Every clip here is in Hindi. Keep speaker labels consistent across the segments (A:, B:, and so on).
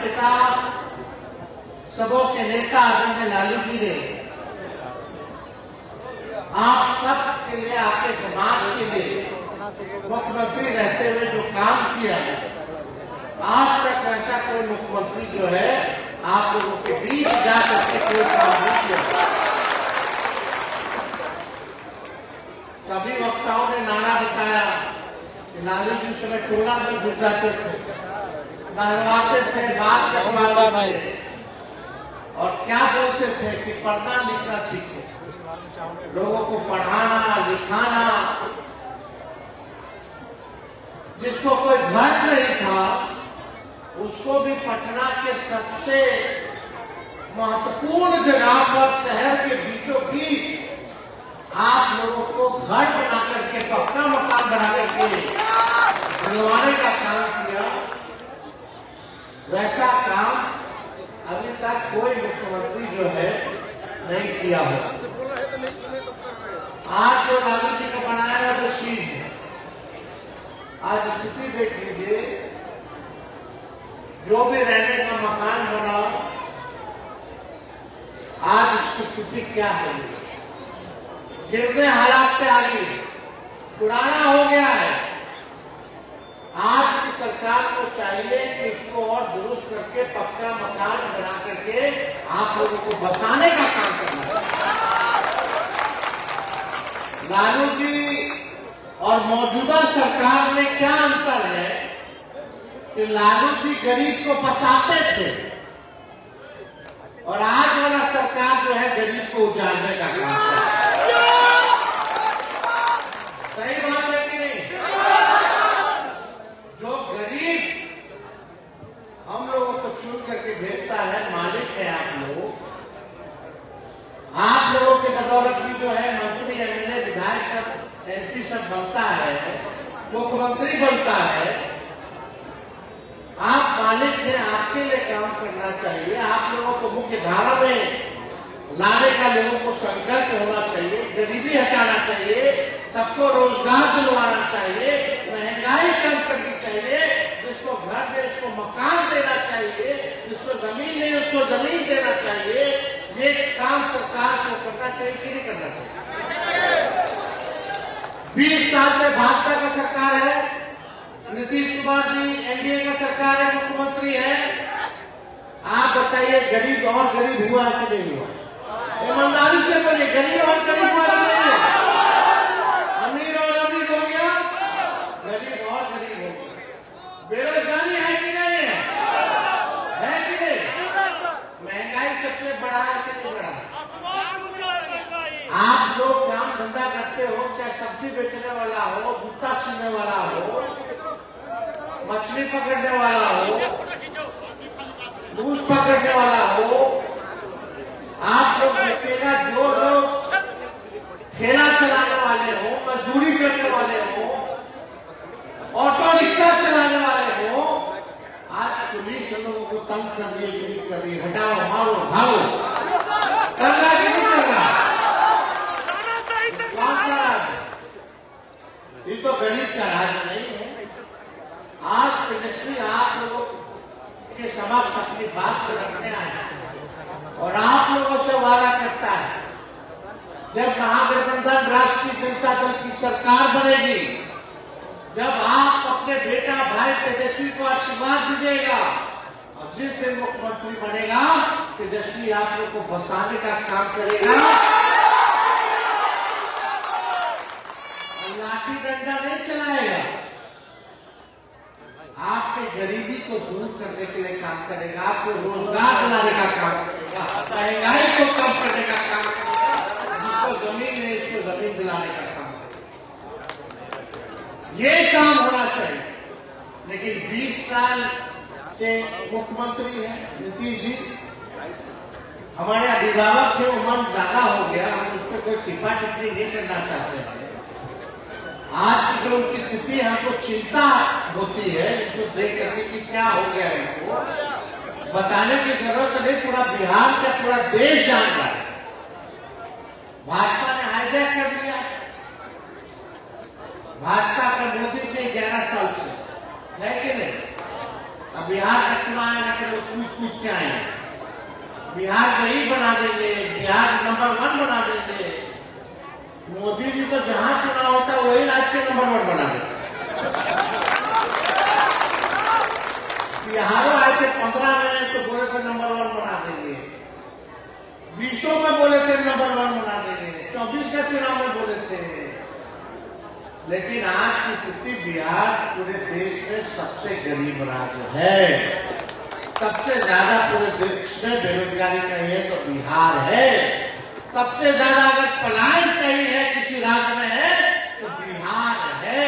A: पिता सबों के नेता आदरणीय लालू जी ने आप सब के लिए, आपके समाज के लिए मुख्यमंत्री रहते हुए जो काम किया है, आज तक ऐसा कोई मुख्यमंत्री जो है आप लोगों के बीच जा करके कोई काम नहीं किया। सभी वक्ताओं ने नारा बताया कि लालू जी समय टोला में घुस जाते थे, बहलवाते थे, बात करवाते थे और क्या बोलते थे कि पढ़ना लिखना सीखो, लोगों को पढ़ाना लिखाना। जिसको कोई घर नहीं था उसको भी पटना के सबसे महत्वपूर्ण जगह पर, शहर के बीचों बीच आप लोगों को घर बना करके, पक्का मकान बना करके बनवाने का काम किया। वैसा काम अभी तक कोई मुख्यमंत्री जो है नहीं किया हो। आज जो लालू जी का बनाया है वो चीज है। आज स्थिति देख लीजिए, जो भी रहने का मकान बना, आज उसकी स्थिति क्या है, गिरने हालात पे आ गई, पुराना हो गया है। आज की सरकार को चाहिए कि उसको और दुरुस्त करके पक्का मकान बना करके आप लोगों को बसाने का काम करना है। लालू जी और मौजूदा सरकार में क्या अंतर है कि लालू जी गरीब को बसाते थे और आज वाला सरकार जो है गरीब को उजाड़ने का काम करता है। सही बात है कि नहीं? जो गरीब हम लोगों को चुन करके भेजता है, मालिक है आप लोगों के बदौलत भी जो है मंत्री, एमएलए, विधायक सब, एमपी सब बनता है, मुख्यमंत्री बनता है। आप मालिक हैं, आपके लिए काम करना चाहिए। आप लोगों को मुख्य धारा में लाने का लोगों को संकल्प होना चाहिए, गरीबी हटाना चाहिए, सबको रोजगार दिलवाना चाहिए, महंगाई कम करनी चाहिए, जिसको घर दे उसको मकान देना चाहिए, जिसको जमीन नहीं उसको जमीन देना चाहिए। ये काम सरकार को करना चाहिए कि नहीं करना चाहिए? 20 साल से भाजपा का सरकार है, नीतीश कुमार जी एनडीए का सरकार है, मुख्यमंत्री है। आप बताइए गरीब और गरीब हुआ कि नहीं हुआ? ईमानदारी से बोलिए, गरीब और गरीब हुआ कि नहीं हुआ? अमीर और अमीर हो गया, गरीब और गरीब हो गया। बेरोजगारी है कि नहीं है? है कि नहीं? महंगाई सबसे बड़ा है कि नहीं बड़ा? आप लोग काम धंधा करते हो, चाहे सब्जी बेचने वाला हो, जूता सीने वाला हो, मछली पकड़ने वाला हो, मूस पकड़ने वाला हो, आप लोग देखिएगा, जो लोग ठेला चलाने वाले हो, मजदूरी करने वाले हो, ऑटो रिक्शा चलाने वाले हो, आज पुलिस लोगों को तंग कर रही है, कर रही है, हटाओ, मारो, भागो, कर रहा कि नहीं कर रहा? कौन सा राज? ये तो गरीब का राज नहीं है। आज तेजस्वी आप लोगों के समक्ष अपनी बात को रखने आया और आप लोगों से वादा करता है, जब महागठबंधन राष्ट्रीय जनता दल की सरकार बनेगी, जब आप अपने बेटा भाई तेजस्वी को आशीर्वाद दीजिएगा और जिस दिन मुख्यमंत्री बनेगा, तेजस्वी आप लोग को बसाने का काम करेगा। लाठी डंडा नहीं चलाएगा, आपके गरीबी को दूर करने के लिए काम करेगा, आपको रोजगार दिलाने का काम करेगा, महंगाई को कम करने का काम करेगा, जिसको जमीन है उसको जमीन दिलाने का काम करेगा। ये काम होना चाहिए। लेकिन 20 साल से मुख्यमंत्री है नीतीश जी, हमारे अभिभावक थे, उम्र ज्यादा हो गया, हम उस पर कोई टिप्पा टिप्पणी नहीं करना चाहते हैं। आज की जो उनकी स्थिति हमको चिंता होती है, इसको देख करके कि क्या हो गया है, इनको बताने की जरूरत नहीं, पूरा बिहार से पूरा देश जान रहा है। भाजपा ने हाईजैक कर दिया, भाजपा का मोदी से 11 साल से है कि नहीं? अब बिहार का चुनाव आने के लोग बिहार गरीब बना देंगे, बिहार नंबर 1 बना देंगे। मोदी जी तो जहां चुनाव होता है वही राज्य के नंबर 1 बना देते। बिहारों आए थे 15 में तो बोले थे नंबर 1 बना देंगे, 20 में बोले थे नंबर 1 बना देंगे, 24 का चुनाव में बोले थे। लेकिन आज की स्थिति बिहार पूरे देश में सबसे गरीब राज्य है। सबसे ज्यादा पूरे देश में बेरोजगारी कहीं है तो बिहार है। सबसे ज्यादा अगर पलायन कहीं है किसी राज्य में है तो बिहार है।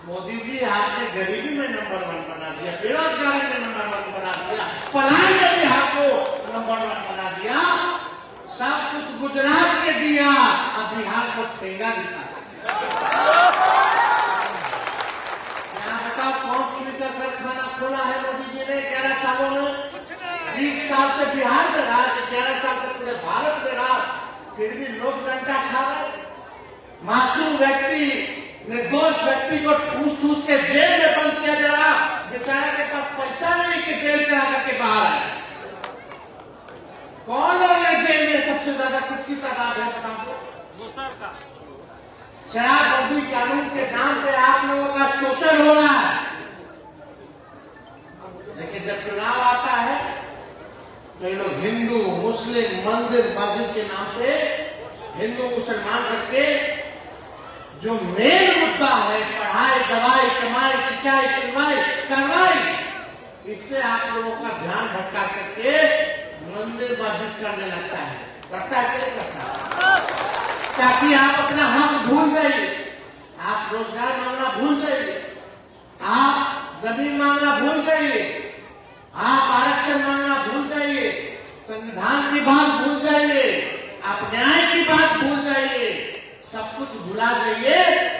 A: मोदी जी आपने गरीबी में नंबर 1 बना दिया, बेरोजगारी में नंबर 1 बना दिया, पलायन में बिहार को नंबर 1 बना दिया। सब कुछ गुजरात के दिया, अब बिहार को ठेंगा दिखा। बताओ कौन स्वीटर कारखाना खोला है मोदी जी ने 11 सालों में? 20 साल से बिहार में रहा, 11 साल से पूरे भारत में रहा, फिर भी लोग डंडा खा रहे। मासूम व्यक्ति, निर्दोष व्यक्ति को ठूस ठूस के जेल में बंद किया जा रहा। बेचारा के पास पैसा नहीं कि जेल करा करके बाहर आए। कौन लोग है जेल में? सबसे ज्यादा किसकी तादाद है बताओ? शराबबंदी कानून के नाम पे आप लोगों का शोषण हो रहा है। लेकिन जब चुनाव आता है तो ये लोग हिंदू मुस्लिम मंदिर मस्जिद के नाम पे हिंदू मुसलमान करके जो मेन मुद्दा है पढ़ाई दवाई कमाई सिंचाई सुनवाई कार्रवाई, इससे आप लोगों का ध्यान भटका करके मंदिर मस्जिद करने लगता है। करता है क्या करता है? ताकि आप अपना हक भूल गए, आप रोजगार मांगना भूल गए, आप जमीन मांगना भूल गए, आप आरक्षण मांगना भूल गए, संविधान की बात भूल जाइए, आप न्याय की बात भूल जाइए, सब कुछ भुला जाइए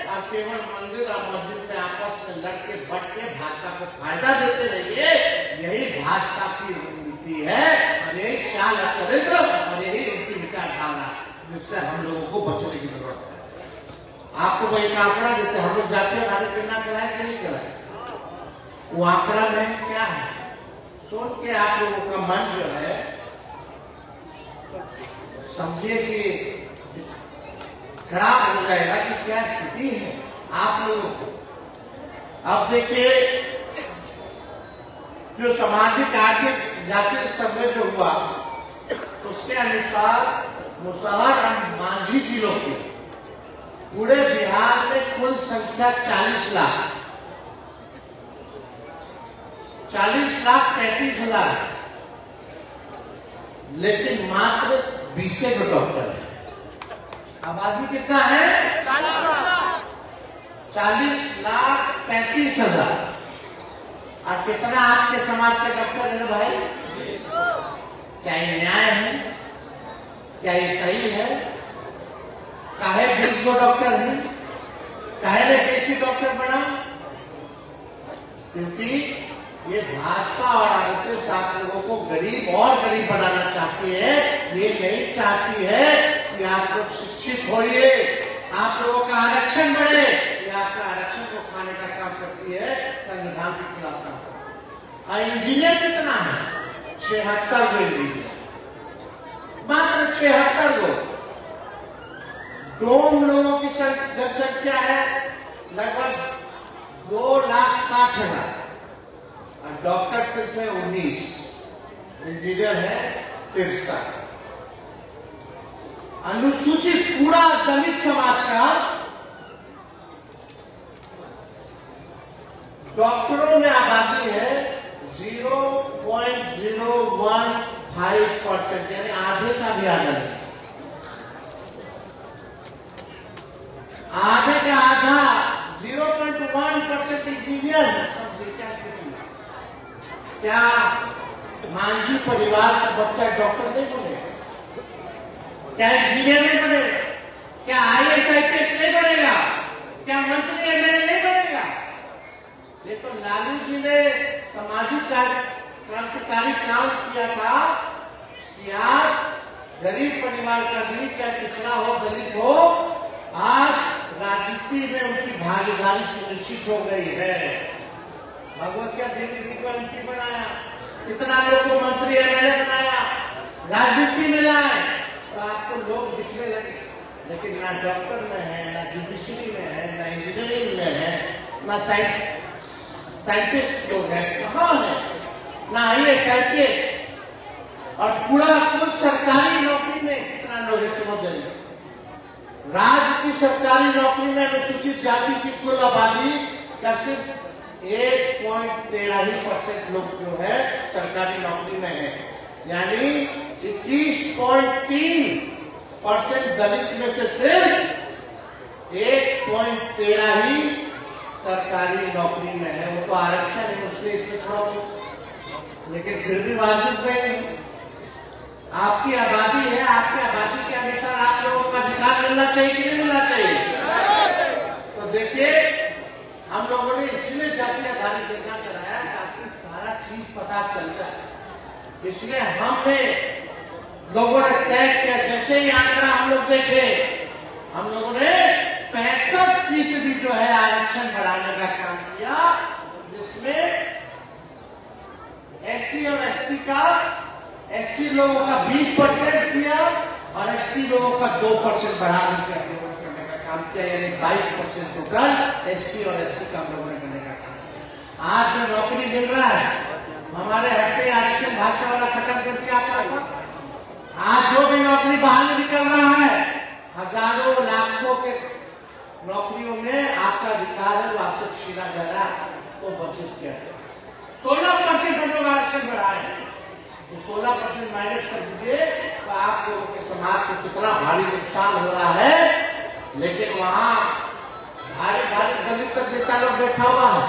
A: और केवल मंदिर और मस्जिद में आपस में लड़ के बट के भाजपा को फायदा देते रहिए। यही भाजपा की नीति है और यही चाल चरित्र और यही उनकी विचारधारा जिससे हम लोगों को बचने की जरूरत है। आपको वो एक आंकड़ा देते हैं, हम लोग जातीय भारत गणना कराए कि नहीं कराए? वो आंकड़ा में क्या है सुन के आप लोगों का मन जो है समझिए कि खराब हो जाएगा कि क्या स्थिति है आप लोगों को। अब देखिए जो सामाजिक आर्थिक जातीय सर्वे जो हुआ उसके अनुसार मुसहर और मांझी जिलों की पूरे बिहार में कुल संख्या 40,35,000, लेकिन मात्र 20 डॉक्टर है। आबादी कितना है? 40,35,000। और कितना आपके समाज के डॉक्टर है भाई? क्या ये न्याय है? क्या ये सही है? काहे 20 डॉक्टर है? काहे ने देसी डॉक्टर बना? क्योंकि ये भाजपा और आरएसएस आप लोगों को गरीब और गरीब बनाना चाहती है। ये नहीं चाहती है कि आप लोग शिक्षित होइए, आप लोगों का आरक्षण बढ़े। ये आपका आरक्षण को खाने का काम करती है, संविधान के खिलाफ काम करती है। और इंजीनियर कितना है? 76 इंजीनियर, मात्र 76 लोग। डोम लोगों की जनसंख्या है लगभग 2,60,000 और डॉक्टर सिर्फ है 19, इंजीनियर है 63। अनुसूचित पूरा दलित समाज का डॉक्टरों में आबादी है 0.015%, यानी आधे का भी आधा नहीं। आधे का आधा 0.1% इंजीनियर। क्या मांझी परिवार का बच्चा डॉक्टर नहीं बनेगा? क्या इंजीनियर नहीं बनेगा? क्या IAS IPS नहीं बनेगा? क्या मंत्री MLA नहीं बनेगा? ये तो लालू जी ने सामाजिक क्रांतिकारी काम किया था कि आज गरीब परिवार का भी, चाहे पिछड़ा हो दलित हो, आज राजनीति में उनकी भागीदारी सुनिश्चित हो गई है। भगवतिया देवी जी को MP बनाया, कितना लोग को मंत्री MLA बनाया, राजनीति में लाए तो आपको लोग दिखने लगे, लेकिन ना डॉक्टर में है, ना जुडिशरी में है, ना इंजीनियरिंग में है, ना साइंटिस्ट लोग हैं, कहाँ है, ना IAS और पूरा कुछ सरकारी नौकरी में कितना लोग है। राज्य की सरकारी नौकरी में अनुसूचित जाति की कुल आबादी का सिर्फ 1.13% लोग जो है सरकारी नौकरी में है, यानी 21.3% दलित में से सिर्फ 1.13 ही सरकारी नौकरी में है। वो तो आरक्षण है, उसलिए इसमें थोड़ा, लेकिन फिर भी वाजिब नहीं। आपकी आबादी है, आपकी आबादी के अनुसार आप लोगों का अधिकार मिलना चाहिए कि नहीं मिलना चाहिए? तो देखिए, हम लोगों ने इसलिए जाति आधारित योजना कराया ताकि सारा चीज पता चल जाए। इसलिए हमने लोगों ने तय किया, जैसे ही आंकड़ा हम लोग देखे, हम लोगों ने 65% जो है आरक्षण बढ़ाने का काम किया, जिसमें SC और ST का, SC लोगों का 20% किया और ST लोगों का 2% बढ़ाने का काम किया, यानी 22% टोटल SC और ST का हम लोगों ने करने का काम किया। आज जो नौकरी मिल रहा है, हमारे हफ्ते आरक्षण भाजपा वाला खत्म कर दिया आपका। आज जो भी नौकरी बाहर निकल रहा है, हजारों लाखों के नौकरियों में आपका अधिकार है, वो आपसे छीना जा रहा है, तो बचत किया। 16% हम लोग आरक्षण बढ़ाए, तो 16% माइनस कर दीजिए तो आप लोगों के समाज को कितना भारी नुकसान हो रहा है। लेकिन वहां भारी भारी दलित तक नेता लोग बैठा हुआ है,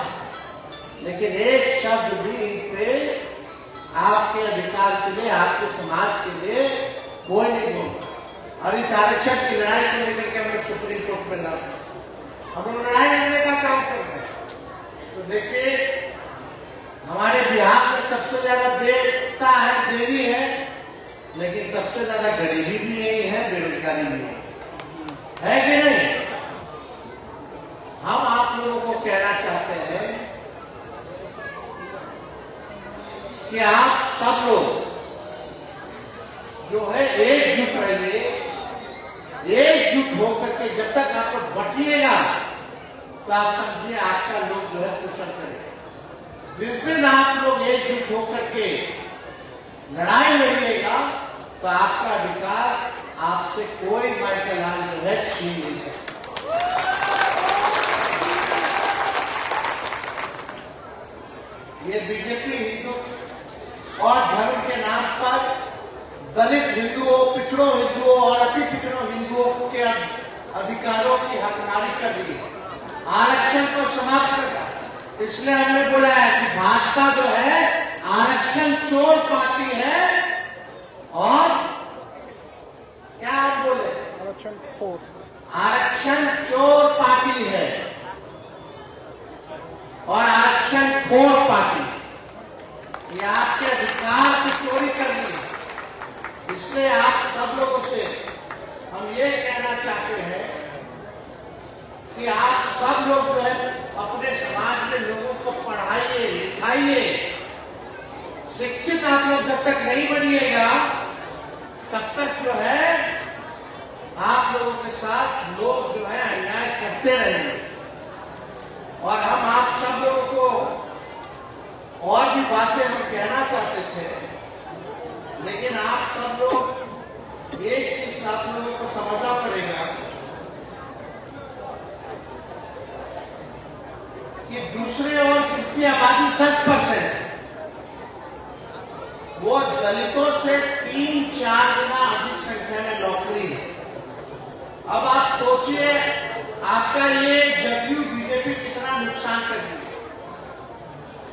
A: लेकिन एक शब्द भी इन पे आपके अधिकार के लिए, आपके समाज के लिए कोई नहीं बोलता। और इस आरक्षण की लड़ाई को लेकर के हम लोग सुप्रीम कोर्ट में लड़, हम लोग लड़ाई लड़ने का काम कर रहे हैं। तो देखिए, हमारे बिहार में सबसे ज्यादा देवता है, देवी है, लेकिन सबसे ज्यादा गरीबी भी यही है, बेरोजगारी भी है कि नहीं? हम आप लोगों को कहना चाहते हैं कि आप सब लोग जो है एकजुट रहिए, एकजुट होकर के जब तक आप लोग बटिएगा तो आप समझिए आपका लोग जो है शोषण करेगा। जिस दिन आप लोग एकजुट होकर के लड़ाई लड़िएगा तो आपका अधिकार आपसे कोई माइकलाल जो है छीन नहीं सकता। ये बीजेपी हिंदू और धर्म के नाम पर दलित हिंदुओं, पिछड़ों हिंदुओं और अति पिछड़ों हिंदुओं के अधिकारों की हकदारी कर दी, आरक्षण को समाप्त करेगा। इसलिए हमने बोला है कि भाजपा जो है आरक्षण चोर पार्टी है, और क्या आप बोले, आरक्षण चोर पार्टी है और आरक्षण खोर पार्टी। ये आपके अधिकार की चोरी कर रही है। इसलिए आप सब लोगों से हम ये कहना चाहते हैं कि आप सब लोग जो है अपने समाज के लोगों को पढ़ाइए, लिखाइए। शिक्षित आप लोग जब तक नहीं बनिएगा तब तक जो है आप लोगों के साथ लोग जो है अन्याय करते रहेंगे। और हम आप सब लोगों को और भी बातें हम कहना चाहते थे, लेकिन आप सब लोग एक चीज आप लोगों को समझना पड़ेगा कि दूसरे और जिनकी आबादी 10%, वो दलितों से 3-4 गुना अधिक संख्या में नौकरी है। अब आप सोचिए आपका ये जदयू बीजेपी कितना नुकसान कर दी।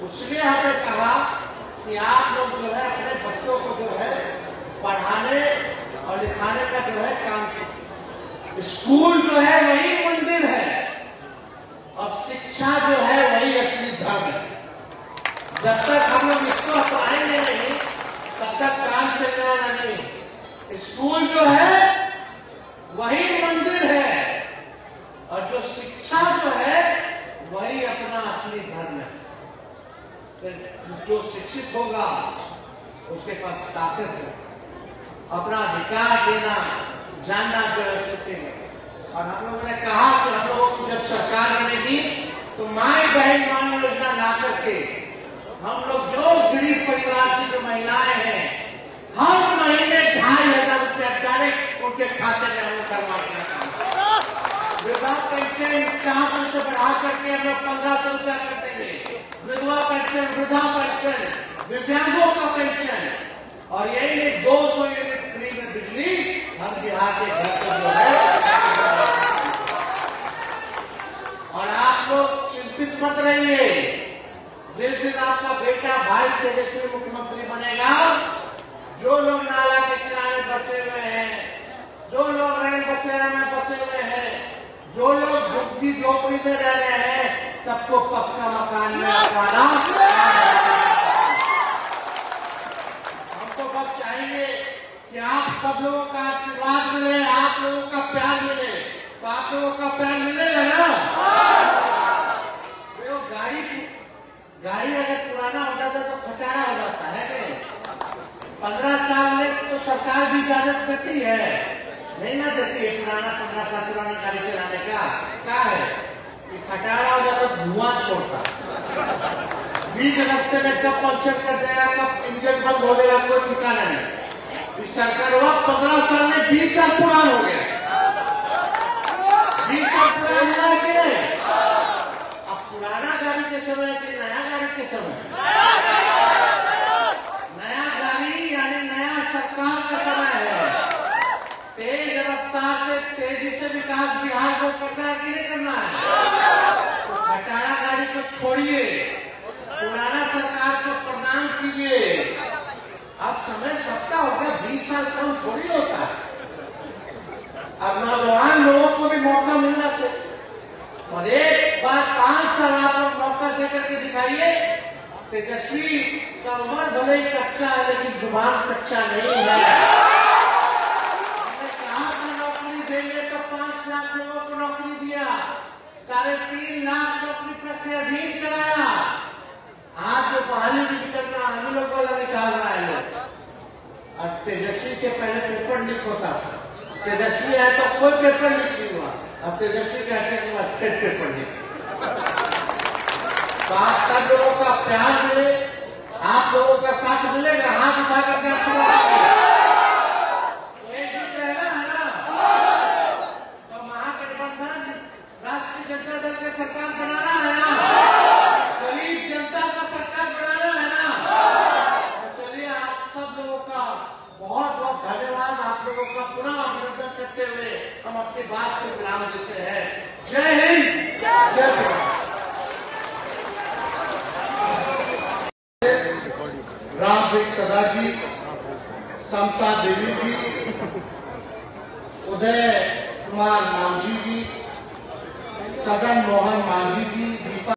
A: इसलिए हमने कहा कि आप लोग जो है अपने बच्चों को जो है पढ़ाने और लिखाने का जो है काम कीजिए। स्कूल जो है वही मंदिर है और शिक्षा जो है वही असली धर्म है। जब तक हम लोग इसको अपनाएंगे नहीं तब तक काम चलने वाला नहीं। स्कूल जो है वही मंदिर है और जो शिक्षा जो है वही अपना असली धर्म है। जो शिक्षित होगा उसके पास ताकत है, अपना अधिकार देना जानना जरूरी है। और हम लोगों ने कहा कि हम लोगों को जब सरकार बनेगी तो माई बहन मान योजना ला करके हम लोग जो गरीब परिवार की जो महिलाएं हैं हर महीने 2500 रुपया डायरेक्ट उनके खाते में हम लोग करवाने का काम। विधवा पेंशन 400 से बढ़ा करके हम लोग 1500 रुपया कर देंगे। विधवा पेंशन, वृद्धा पेंशन, दिव्यांगों का पेंशन और यही नहीं 200 यूनिट फ्री में बिजली हम बिहार के घर पर जो है। और आप लोग चिंतित मत रहिए, जिस दिन आपका बेटा भाई तेजस्वी मुख्यमंत्री बनेगा, जो लोग नाला के किनारे बसे हुए हैं, जो लोग रेल बसेरा में बसे हुए हैं, जो लोग झुग्गी झोपड़ी में रह रहे हैं, सबको पक्का मकान में रखवाना। हमको बस चाहिए कि आप सब लोगों का आशीर्वाद मिले, आप लोगों का प्यार मिले। तो आप लोगों का प्यार मिलेगा ना? तो गाड़ी अगर पुराना हो जाता तो खटारा हो जाता है नहीं? 15 साल में तो सरकार भी इजाजत देती है, नहीं ना देती है? पुराना 15 साल पुरानी गाड़ी चलाने का क्या है कि खटारा हो जाता, धुआं छोड़ता, बीच रास्ते में कब पंचर कर देगा, कब इंजन बंद हो जाएगा, कोई ठिकाना नहीं। इस सरकार हुआ 15 साल में 20 साल पुराना हो गया। 20 साल पुराना हुआ कि नहीं? अब पुराना गाड़ी के समय कि नया गाड़ी के समय? नया गाड़ी यानी नया सरकार का समय है। तेज रफ्तार से तेजी से विकास बिहार को करना है कि नहीं करना है? तो खटारा गाड़ी को छोड़िए, पुराना सरकार को प्रणाम कीजिए। अब समय सबका हो गया, 20 साल कम थोड़ी होता है। अब नौजवान लोगों को भी मौका मिलना चाहिए और एक बार 5 साल आप लोग मौका देकर के दिखाइए। तेजस्वी का उम्र भले ही कच्चा है लेकिन जुबान कच्चा नहीं है। हमने कहा था नौकरी देंगे तो 5 लाख लोगों को नौकरी दिया, 3.5 लाख नौकरी प्रक्रियाधीन कराया। आज जो बहाली भी निकलना हम लोग वाला निकाल रहा है लोग। और तेजस्वी के पहले पेपर लीक होता था, तेजस्वी आया तो कोई पेपर लीक नहीं हुआ। अब तेजस्वी के आने के बाद फिर पेपर लीक। तो आप सब लोगों का प्यार मिले, आप लोगों का साथ मिलेगा, हाथ उठा करके एकजुट रहेगा है ना? तो महागठबंधन राष्ट्रीय जनता दल की सरकार बनाना है ना? गरीब जनता का सरकार बनाना है ना? तो चलिए आप सब लोगों का बहुत बहुत धन्यवाद। आप लोगों का पुनः अभिनंदन करते हुए हम अपनी बात को विराम देते हैं। जय हिंद, जय भारत। रामदेव सदा जी, समता देवी जी, उदय कुमार मांझी जी, सदन मोहन मांझी